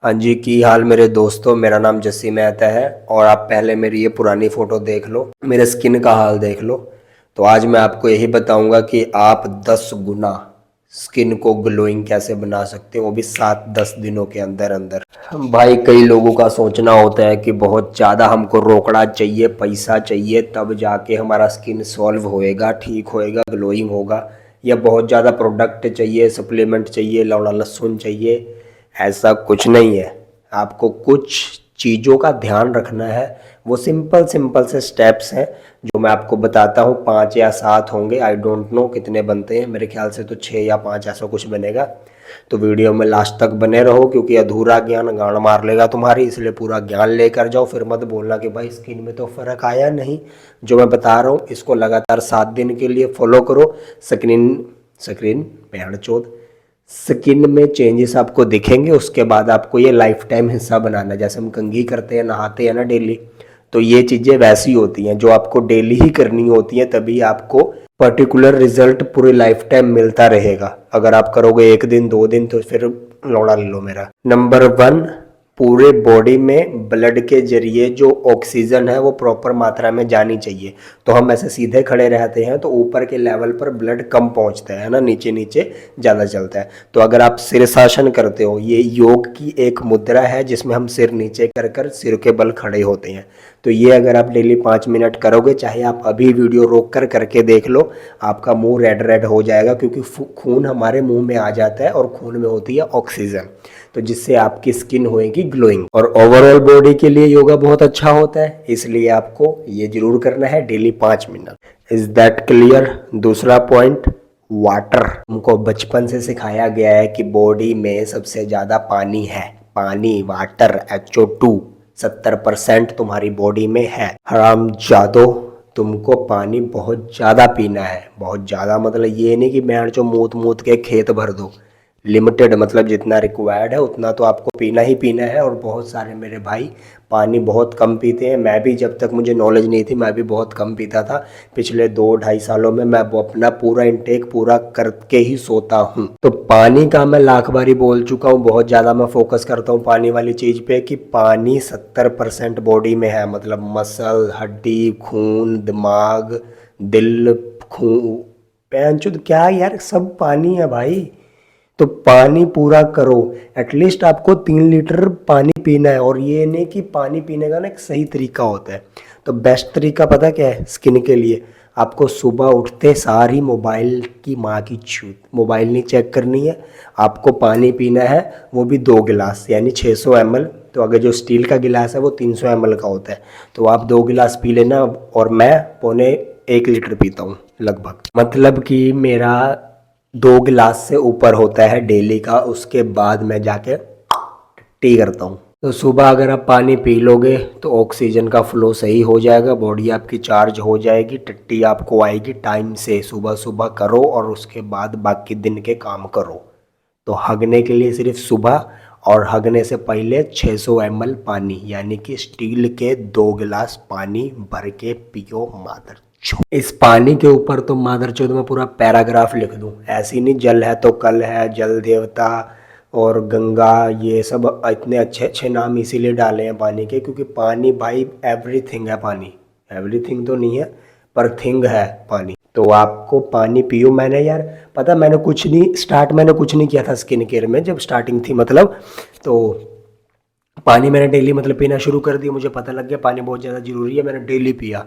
हाँ जी, की हाल मेरे दोस्तों। मेरा नाम जस्सी मेहता है और आप पहले मेरी ये पुरानी फ़ोटो देख लो, मेरे स्किन का हाल देख लो। तो आज मैं आपको यही बताऊंगा कि आप 10 गुना स्किन को ग्लोइंग कैसे बना सकते हो, वो भी 7-10 दिनों के अंदर अंदर। भाई, कई लोगों का सोचना होता है कि बहुत ज़्यादा हमको रोकड़ा चाहिए, पैसा चाहिए, तब जाके हमारा स्किन सॉल्व होएगा, ठीक होएगा, ग्लोइंग होगा, या बहुत ज़्यादा प्रोडक्ट चाहिए, सप्लीमेंट चाहिए, लौड़ा लहसुन चाहिए। ऐसा कुछ नहीं है। आपको कुछ चीज़ों का ध्यान रखना है। वो सिंपल सिंपल से स्टेप्स हैं जो मैं आपको बताता हूँ। 5 या 7 होंगे, आई डोंट नो कितने बनते हैं, मेरे ख्याल से तो 6 या 5 ऐसा कुछ बनेगा। तो वीडियो में लास्ट तक बने रहो, क्योंकि अधूरा ज्ञान गाड़ मार लेगा तुम्हारी, इसलिए पूरा ज्ञान लेकर जाओ। फिर मत बोलना कि भाई स्किन में तो फ़र्क आया नहीं। जो मैं बता रहा हूँ इसको लगातार 7 दिन के लिए फॉलो करो। स्क्रीन स्क्रीन पैड़ चोद स्किन में चेंजेस आपको दिखेंगे। उसके बाद आपको ये लाइफ टाइम हिस्सा बनाना है। जैसे हम कंघी करते हैं, नहाते हैं ना डेली, तो ये चीज़ें वैसी होती हैं जो आपको डेली ही करनी होती हैं, तभी आपको पर्टिकुलर रिजल्ट पूरी लाइफ टाइम मिलता रहेगा। अगर आप करोगे 1 दिन 2 दिन तो फिर लौड़ा ले लो मेरा। नंबर 1, पूरे बॉडी में ब्लड के जरिए जो ऑक्सीजन है वो प्रॉपर मात्रा में जानी चाहिए। तो हम ऐसे सीधे खड़े रहते हैं तो ऊपर के लेवल पर ब्लड कम पहुंचता है ना, नीचे नीचे ज़्यादा चलता है। तो अगर आप शीर्षासन करते हो, ये योग की एक मुद्रा है जिसमें हम सिर नीचे कर कर सिर के बल खड़े होते हैं। तो ये अगर आप डेली 5 मिनट करोगे, चाहे आप अभी वीडियो रोक कर करके देख लो, आपका मुंह रेड रेड हो जाएगा, क्योंकि खून हमारे मुंह में आ जाता है और खून में होती है ऑक्सीजन, तो जिससे आपकी स्किन होएगी ग्लोइंग। और ओवरऑल बॉडी के लिए योगा बहुत अच्छा होता है, इसलिए आपको ये जरूर करना है daily 5 minute. Is that clear? दूसरा पॉइंट, वाटर। हमको बचपन से सिखाया गया है कि बॉडी में सबसे ज़्यादा पानी है। पानी, वाटर, HO2 70% तुम्हारी बॉडी में है। हराम जादो, तुमको पानी बहुत ज़्यादा पीना है। बहुत ज़्यादा मतलब ये नहीं कि मैं जो मूत मूत के खेत भर दो। लिमिटेड मतलब जितना रिक्वायर्ड है उतना तो आपको पीना ही पीना है। और बहुत सारे मेरे भाई पानी बहुत कम पीते हैं। मैं भी, जब तक मुझे नॉलेज नहीं थी, मैं भी बहुत कम पीता था। पिछले 2-2.5 सालों में मैं वो अपना पूरा इंटेक पूरा करके ही सोता हूँ। तो पानी का मैं लाख बारी बोल चुका हूँ, बहुत ज़्यादा मैं फोकस करता हूँ पानी वाली चीज़ पे, कि पानी 70% बॉडी में है। मतलब मसल, हड्डी, खून, दिमाग, दिल, खून, पैंचुद क्या यार, सब पानी है भाई। तो पानी पूरा करो। एटलीस्ट आपको 3 लीटर पानी पीना है। और ये नहीं कि पानी पीने का ना एक सही तरीका होता है। तो बेस्ट तरीका पता क्या है स्किन के लिए? आपको सुबह उठते सार ही मोबाइल की माँ की छूत, मोबाइल नहीं चेक करनी है, आपको पानी पीना है, वो भी 2 गिलास यानी 600 ml। तो अगर जो स्टील का गिलास है वो 300 ml का होता है, तो आप 2 गिलास पी लेना। और मैं पौने 1 लीटर पीता हूँ लगभग। मतलब कि मेरा 2 गिलास से ऊपर होता है डेली का। उसके बाद मैं जाके टी करता हूँ। तो सुबह अगर आप पानी पी लोगे तो ऑक्सीजन का फ्लो सही हो जाएगा, बॉडी आपकी चार्ज हो जाएगी, टट्टी आपको आएगी टाइम से। सुबह सुबह करो और उसके बाद बाकी दिन के काम करो। तो हगने के लिए सिर्फ सुबह, और हगने से पहले 600 ml पानी, यानी कि स्टील के 2 गिलास पानी भर के पियो। मादर इस पानी के ऊपर तो मादरचोद में पूरा पैराग्राफ लिख दूं। ऐसी नहीं, जल है तो कल है, जल देवता और गंगा, ये सब इतने अच्छे अच्छे नाम इसीलिए डाले हैं पानी के, क्योंकि पानी भाई एवरीथिंग है। पानी एवरीथिंग तो नहीं है, पर थिंग है पानी। तो आपको पानी पियो। मैंने यार पता, मैंने कुछ नहीं किया था स्किन केयर में जब स्टार्टिंग थी, मतलब तो पानी मैंने डेली मतलब पीना शुरू कर दिया। मुझे पता लग गया पानी बहुत ज़्यादा ज़रूरी है, मैंने डेली पिया।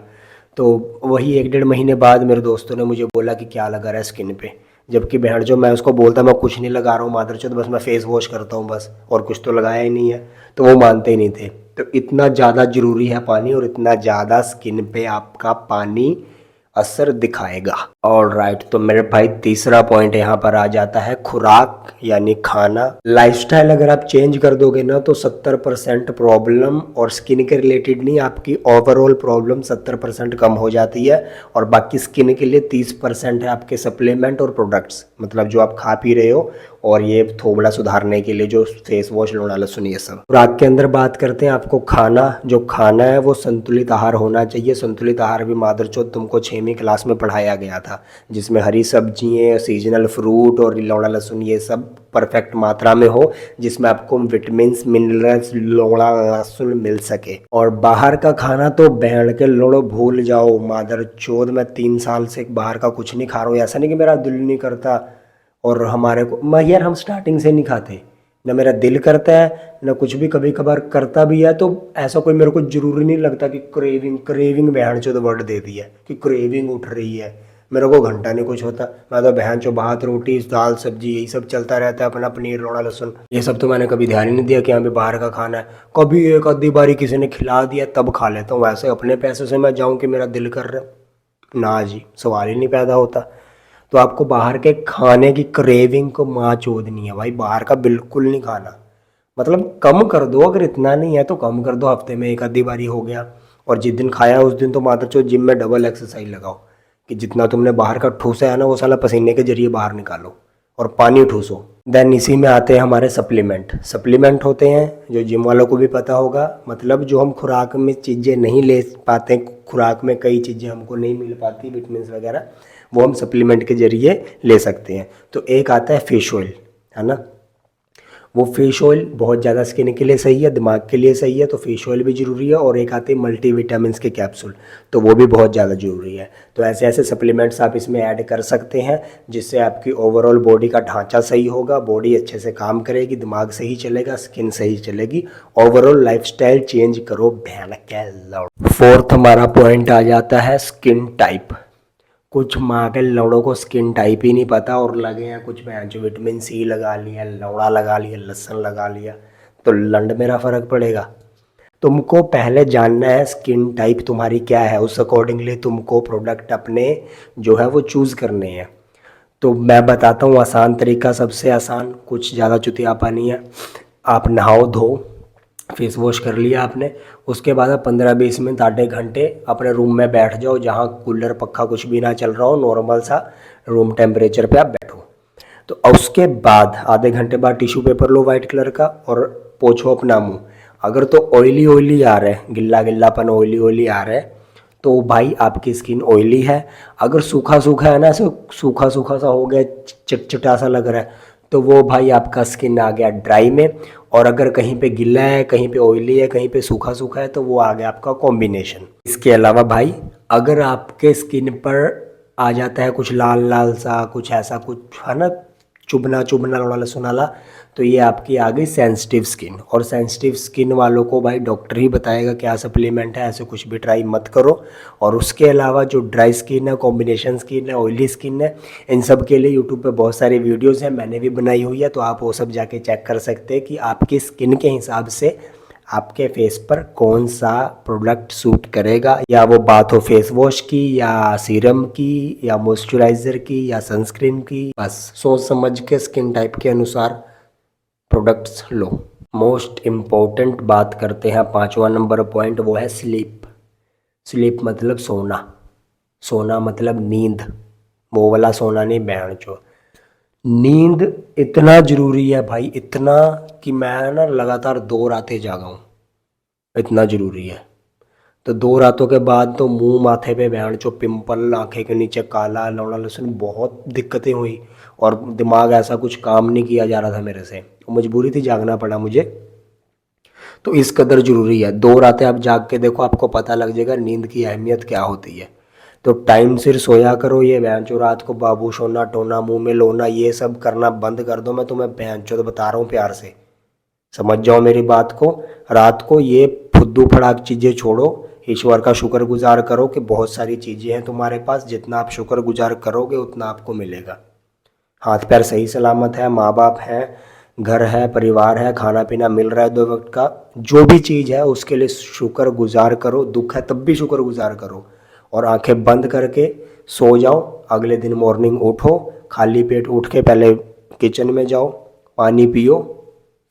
तो वही 1-1.5 महीने बाद मेरे दोस्तों ने मुझे बोला कि क्या लगा रहा है स्किन पे। जबकि बहन जो मैं उसको बोलता मैं कुछ नहीं लगा रहा हूँ मादरचोद, बस मैं फेस वॉश करता हूँ बस, और कुछ तो लगाया ही नहीं है। तो वो मानते ही नहीं थे। तो इतना ज़्यादा ज़रूरी है पानी, और इतना ज़्यादा स्किन पे आपका पानी असर दिखाएगा। और राइट, तो मेरे भाई तीसरा पॉइंट यहाँ पर आ जाता है खुराक, यानी खाना। लाइफस्टाइल अगर आप चेंज कर दोगे ना तो 70% प्रॉब्लम, और स्किन के रिलेटेड नहीं, आपकी ओवरऑल प्रॉब्लम 70% कम हो जाती है। और बाकी स्किन के लिए 30% है आपके सप्लीमेंट और प्रोडक्ट्स, मतलब जो आप खा पी रहे हो और ये थोबड़ा सुधारने के लिए जो फेस वॉश, लोड़ा लहसुन, ये सब। खुराक के अंदर बात करते हैं, आपको खाना जो खाना है वो संतुलित आहार होना चाहिए। संतुलित आहार भी मादरचोद तुमको 6वीं क्लास में पढ़ाया गया था, जिसमें हरी सब्जियाँ, सीजनल फ्रूट और लोड़ा लहसुन ये सब परफेक्ट मात्रा में हो, जिसमें आपको विटामिन मिनरल्स, लोड़ा लहसुन मिल सके। और बाहर का खाना तो बैंड के लोड़ो भूल जाओ मादरचोद। मैं 3 साल से बाहर का कुछ नहीं खा रहा हूँ। ऐसा नहीं कि मेरा दिल नहीं करता, और हमारे को मैं यार, हम स्टार्टिंग से नहीं खाते, ना मेरा दिल करता है ना कुछ भी, कभी कभार करता भी है तो ऐसा कोई मेरे को जरूरी नहीं लगता कि क्रेविंग बहन चो तो वर्ड दे दिया कि क्रेविंग उठ रही है। मेरे को घंटा नहीं कुछ होता, मैं तो बहन चो भात रोटी दाल सब्जी यही सब चलता रहता है, अपना पनीर लोड़ा लहसुन ये सब तो मैंने कभी ध्यान ही नहीं दिया कि यहाँ पे बाहर का खाना है। कभी एक आधी बारी किसी ने खिला दिया तब खा लेता हूँ, वैसे अपने पैसे से मैं जाऊँ कि मेरा दिल कर रहा है, ना जी, सवाल ही नहीं पैदा होता। तो आपको बाहर के खाने की क्रेविंग को माँ चोदनी है भाई, बाहर का बिल्कुल नहीं खाना। मतलब कम कर दो, अगर इतना नहीं है तो कम कर दो, हफ्ते में एक आधी बारी हो गया। और जिस दिन खाया उस दिन तो मादरचोद जिम में डबल एक्सरसाइज लगाओ कि जितना तुमने बाहर का ठूसा है ना वो साला पसीने के जरिए बाहर निकालो और पानी ठूसो। देन इसी में आते हैं हमारे सप्लीमेंट होते हैं, जो जिम वालों को भी पता होगा। मतलब जो हम खुराक में चीज़ें नहीं ले पाते, खुराक में कई चीज़ें हमको नहीं मिल पाती, विटामिन वगैरह, वो हम सप्लीमेंट के जरिए ले सकते हैं। तो एक आता है फिश ऑयल, है ना, वो फिश ऑयल बहुत ज़्यादा स्किन के लिए सही है, दिमाग के लिए सही है, तो फिश ऑयल भी ज़रूरी है। और एक आते हैं मल्टीविटामिन के कैप्सूल, तो वो भी बहुत ज़्यादा ज़रूरी है। तो ऐसे ऐसे सप्लीमेंट्स आप इसमें ऐड कर सकते हैं, जिससे आपकी ओवरऑल बॉडी का ढांचा सही होगा, बॉडी अच्छे से काम करेगी, दिमाग सही चलेगा, स्किन सही चलेगी, ओवरऑल लाइफस्टाइल चेंज करो बहन के लौड़। फोर्थ हमारा पॉइंट आ जाता है स्किन टाइप। कुछ माँ के लौड़ों को स्किन टाइप ही नहीं पता और लगे हैं कुछ जो विटामिन सी लगा लिया, लौड़ा लगा लिया, लहसुन लगा लिया, तो लंड मेरा फ़र्क पड़ेगा। तुमको पहले जानना है स्किन टाइप तुम्हारी क्या है, उस अकॉर्डिंगली तुमको प्रोडक्ट अपने जो है वो चूज़ करने हैं। तो मैं बताता हूँ आसान तरीका, सबसे आसान, कुछ ज़्यादा चुतियापा नहीं है। आप नहाओ धो, फेस वॉश कर लिया आपने, उसके बाद आप 15-20 मिनट आधे घंटे अपने रूम में बैठ जाओ, जहाँ कूलर पक्खा कुछ भी ना चल रहा हो, नॉर्मल सा रूम टेम्परेचर पे आप बैठो। तो उसके बाद आधे घंटे बाद टिश्यू पेपर लो वाइट कलर का और पोछो अपना मुंह। अगर तो ऑयली आ रहा है, गिल्ला गिल्लापन ऑयली आ रहा है, तो भाई आपकी स्किन ऑयली है। अगर सूखा सूखा है ना, ऐसे सूखा सूखा सा हो गया, चटचटा सा लग रहा है, तो वो भाई आपका स्किन आ गया ड्राई में। और अगर कहीं पे गिल्ला है, कहीं पे ऑयली है, कहीं पे सूखा सूखा है, तो वो आ गया आपका कॉम्बिनेशन। इसके अलावा भाई अगर आपके स्किन पर आ जाता है कुछ लाल लाल सा, कुछ ऐसा कुछ है ना, चुभना चुभना वाला सुनाला, तो ये आपकी आ गई सेंसिटिव स्किन। और सेंसिटिव स्किन वालों को भाई डॉक्टर ही बताएगा क्या सप्लीमेंट है, ऐसे कुछ भी ट्राई मत करो। और उसके अलावा जो ड्राई स्किन है, कॉम्बिनेशन स्किन है, ऑयली स्किन है, इन सब के लिए यूट्यूब पे बहुत सारी वीडियोस हैं, मैंने भी बनाई हुई है, तो आप वो सब जाके चेक कर सकते हैं कि आपकी स्किन के हिसाब से आपके फेस पर कौन सा प्रोडक्ट सूट करेगा। या वो बात हो फेस वॉश की, या सीरम की, या मॉइस्चराइज़र की, या सनस्क्रीन की, बस सोच समझ के स्किन टाइप के अनुसार प्रोडक्ट्स लो। मोस्ट इम्पोर्टेंट बात करते हैं, 5वां नंबर पॉइंट, वो है स्लीप। स्लीप मतलब सोना, सोना मतलब नींद, वो वाला सोना नहीं बहन चो। नींद इतना ज़रूरी है भाई, इतना कि मैं ना लगातार 2 रातें जागा हूँ, इतना ज़रूरी है। तो 2 रातों के बाद तो मुंह माथे पे बहन चो पिंपल, आंखें के नीचे काला, लौड़ा लहसुन, बहुत दिक्कतें हुई। और दिमाग ऐसा कुछ काम नहीं किया जा रहा था मेरे से, मजबूरी थी, जागना पड़ा मुझे। तो इस कदर ज़रूरी है, 2 रातें आप जाग के देखो, आपको पता लग जाएगा नींद की अहमियत क्या होती है। तो टाइम सिर सोया करो। ये बहनचो रात को बाबू सोना, टोना, मुंह में लोना, ये सब करना बंद कर दो। मैं तुम्हें बहनचो तो बता रहा हूँ प्यार से, समझ जाओ मेरी बात को। रात को ये फुद्दू फड़ाक चीज़ें छोड़ो, ईश्वर का शुक्रगुजार करो कि बहुत सारी चीज़ें हैं तुम्हारे पास, जितना आप शुक्रगुजार करोगे उतना आपको मिलेगा। हाथ पैर सही सलामत है, माँ बाप हैं, घर है, परिवार है, खाना पीना मिल रहा है 2 वक्त का, जो भी चीज़ है उसके लिए शुक्रगुजार करो। दुख है तब भी शुक्रगुजार करो, और आंखें बंद करके सो जाओ। अगले दिन मॉर्निंग उठो, खाली पेट उठ के पहले किचन में जाओ, पानी पियो,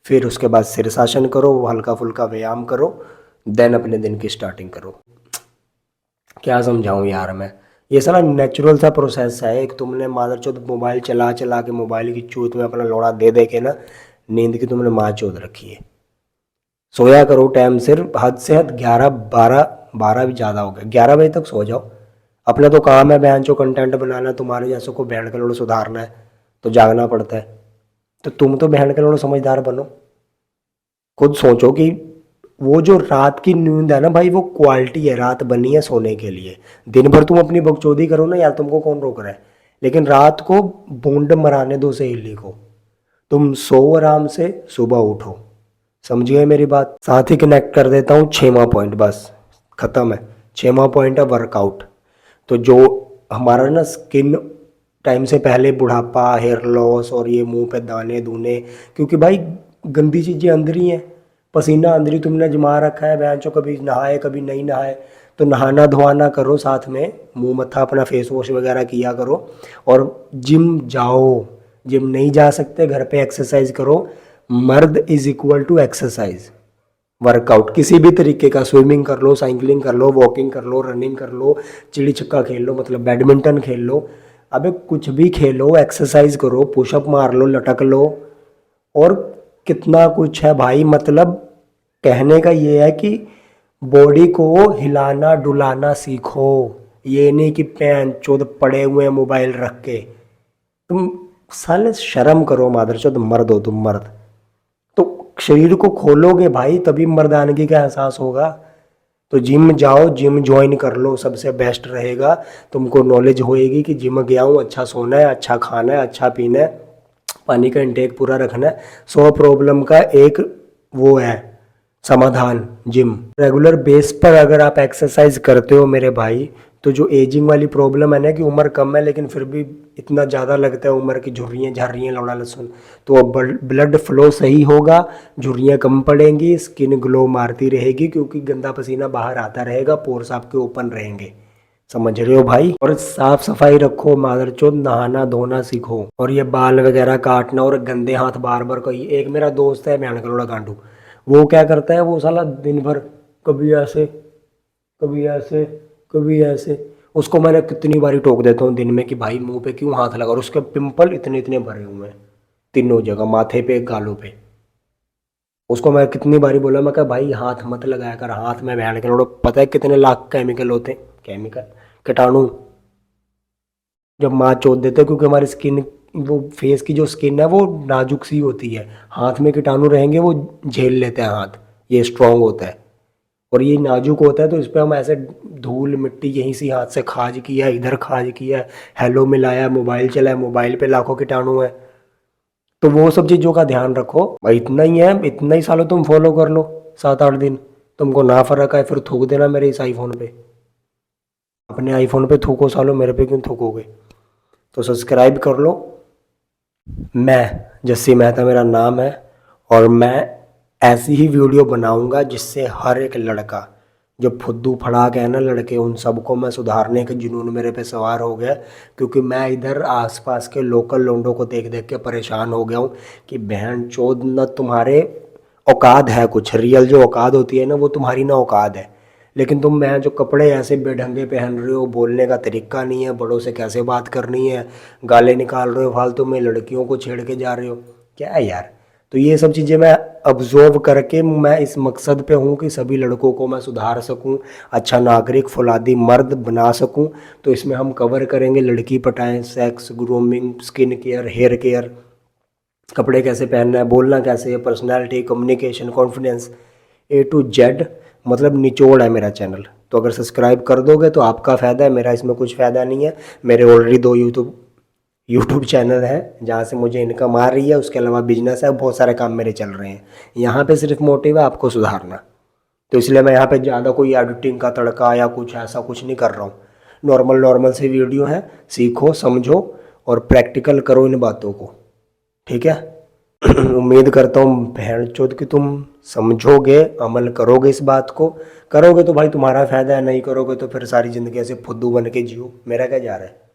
फिर उसके बाद शीर्षासन करो, हल्का फुल्का व्यायाम करो, देन अपने दिन की स्टार्टिंग करो। क्या समझाऊं यार मैं, ये सारा नेचुरल सा प्रोसेस है। एक तुमने मादरचोद मोबाइल चला चला के मोबाइल की चूत में अपना लोड़ा दे दे के ना नींद की तुमने माँ चोद रखी है। सोया करो टाइम सिर्फ, हद से हद 11-12 भी ज़्यादा हो गया, 11 बजे तक सो जाओ। अपना तो काम है बहन चो कंटेंट बनाना, तुम्हारे जैसों को बहन के लोड़ो सुधारना है तो जागना पड़ता है। तो तुम तो बहन के लोड़ो समझदार बनो, खुद सोचो कि वो जो रात की नींद है ना भाई, वो क्वालिटी है, रात बनी है सोने के लिए। दिन भर तुम अपनी बकचोदी करो ना यार, तुमको कौन रोक रहा है, लेकिन रात को बूंद मराने दो सहेली को। तुम सो आराम से, सुबह उठो। समझ गए मेरी बात। साथ ही कनेक्ट कर देता हूँ 6वां पॉइंट, बस खत्म है। 6वां पॉइंट है वर्कआउट। तो जो हमारा ना स्किन टाइम से पहले बुढ़ापा, हेयर लॉस और ये मुंह पे दाने दूने, क्योंकि भाई गंदी चीज़ें अंदर ही हैं। पसीना अंदर ही तुमने जमा रखा है बहन चो, कभी नहाए कभी नहीं नहाए। तो नहाना धोआना करो, साथ में मुंह मत्था अपना फेस वॉश वगैरह किया करो। और जिम जाओ, जिम नहीं जा सकते घर पे एक्सरसाइज करो। मर्द is equal to exercise, workout किसी भी तरीके का, स्विमिंग कर लो, साइकिलिंग कर लो, वॉकिंग कर लो, रनिंग कर लो, चिड़ी छक्का खेल लो, मतलब बैडमिंटन खेल लो, अबे कुछ भी खेलो, एक्सरसाइज करो, पुशअप मार लो, लटक लो, और कितना कुछ है भाई। मतलब कहने का ये है कि बॉडी को हिलाना डुलाना सीखो। ये नहीं कि पैन चोद पड़े हुए हैं मोबाइल रख के। तुम साले शर्म करो, मादरचोद मर्द हो तुम, मर्द। तो शरीर को खोलोगे भाई तभी मर्दानगी का एहसास होगा। तो जिम जाओ, जिम ज्वाइन कर लो, सबसे बेस्ट रहेगा। तुमको नॉलेज होएगी कि जिम गया हूँ, अच्छा सोना है, अच्छा खाना है, अच्छा पीना है, पानी का इंटेक पूरा रखना है। 100 प्रॉब्लम का एक वो है समाधान, जिम। रेगुलर बेस पर अगर आप एक्सरसाइज करते हो मेरे भाई, तो जो एजिंग वाली प्रॉब्लम है ना कि उम्र कम है लेकिन फिर भी इतना ज़्यादा लगता है उम्र की, झुर्रियाँ झड़ रही हैं लौड़ा लहसुन, तो अब ब्लड फ्लो सही होगा, झुर्रियाँ कम पड़ेंगी, स्किन ग्लो मारती रहेगी, क्योंकि गंदा पसीना बाहर आता रहेगा, पोर्स आपके ओपन रहेंगे। समझ रहे हो भाई। और साफ सफाई रखो मादरचोद, नहाना धोना सीखो। और ये बाल वगैरह काटना और गंदे हाथ बार बार कोई, एक मेरा दोस्त है बयान करोड़ा गांडू, वो क्या करता है, वो साला दिन भर कभी ऐसे कभी ऐसे कभी ऐसे। उसको मैंने कितनी बारी टोक देता हूँ दिन में कि भाई मुंह पे क्यों हाथ लगा, और उसके पिंपल इतने इतने भरे हुए हैं तीनों जगह, माथे पे गालों पे। उसको मैं कितनी बारी बोला, मैं कहा भाई हाथ मत लगाया कर, हाथ में बहन के पता है कितने लाख केमिकल होते हैं, केमिकल कीटाणु जब माँ चोट देते हैं, क्योंकि हमारी स्किन, वो फेस की जो स्किन है वो नाजुक सी होती है, हाथ में कीटाणु रहेंगे वो झेल लेते हैं हाथ, ये स्ट्रांग होता है और ये नाजुक होता है। तो इस पर हम ऐसे धूल मिट्टी यहीं से हाथ से खाज किया, इधर खाज किया, हेलो मिलाया, मोबाइल चलाया, मोबाइल पे लाखों कीटाणु है। तो वो सब चीज़ों का ध्यान रखो भाई। इतना ही है, इतना ही सालों तुम फॉलो कर लो, 7-8 दिन, तुमको ना फर्क आए फिर थूक देना मेरे इस आईफोन पे। अपने आईफोन पे थूको सालो, मेरे पे क्यों थूकोगे। तो सब्सक्राइब कर लो। मैं जस्सी मेहता मेरा नाम है, और मैं ऐसी ही वीडियो बनाऊंगा जिससे हर एक लड़का जो फुद्दू फड़ाक है ना लड़के, उन सबको मैं सुधारने के जुनून मेरे पे सवार हो गया। क्योंकि मैं इधर आसपास के लोकल लोंडों को देख देख के परेशान हो गया हूँ कि बहन चोद न तुम्हारे औकात है कुछ, रियल जो औकात होती है ना वो तुम्हारी ना औकात है। लेकिन तुम मैं जो कपड़े ऐसे बेढंगे पहन रहे हो, बोलने का तरीका नहीं है, बड़ों से कैसे बात करनी है, गाले निकाल रहे हो फालतू में, लड़कियों को छेड़ के जा रहे हो, क्या है यार। तो ये सब चीज़ें मैं ऑब्जर्व करके मैं इस मकसद पे हूँ कि सभी लड़कों को मैं सुधार सकूँ, अच्छा नागरिक फौलादी मर्द बना सकूँ। तो इसमें हम कवर करेंगे लड़की पटाएं, sex, grooming, skin care, hair care, कपड़े कैसे पहनना है, बोलना कैसे है, personality, communication, confidence, A to Z, मतलब निचोड़ है मेरा चैनल। तो अगर सब्सक्राइब कर दोगे तो आपका फ़ायदा है, मेरा इसमें कुछ फ़ायदा नहीं है। मेरे ऑलरेडी 2 यूट्यूब चैनल है जहाँ से मुझे इनकम आ रही है, उसके अलावा बिजनेस है, बहुत सारे काम मेरे चल रहे हैं। यहाँ पे सिर्फ मोटिव है आपको सुधारना। तो इसलिए मैं यहाँ पे ज़्यादा कोई एडिटिंग का तड़का या कुछ ऐसा कुछ नहीं कर रहा हूँ। नॉर्मल सी वीडियो है, सीखो समझो और प्रैक्टिकल करो इन बातों को, ठीक है। उम्मीद करता हूँ बहन चोद कि तुम समझोगे, अमल करोगे इस बात को। करोगे तो भाई तुम्हारा फ़ायदा है, नहीं करोगे तो फिर सारी ज़िंदगी ऐसे फुद्दू बन के जियो, मेरा क्या जा रहा है।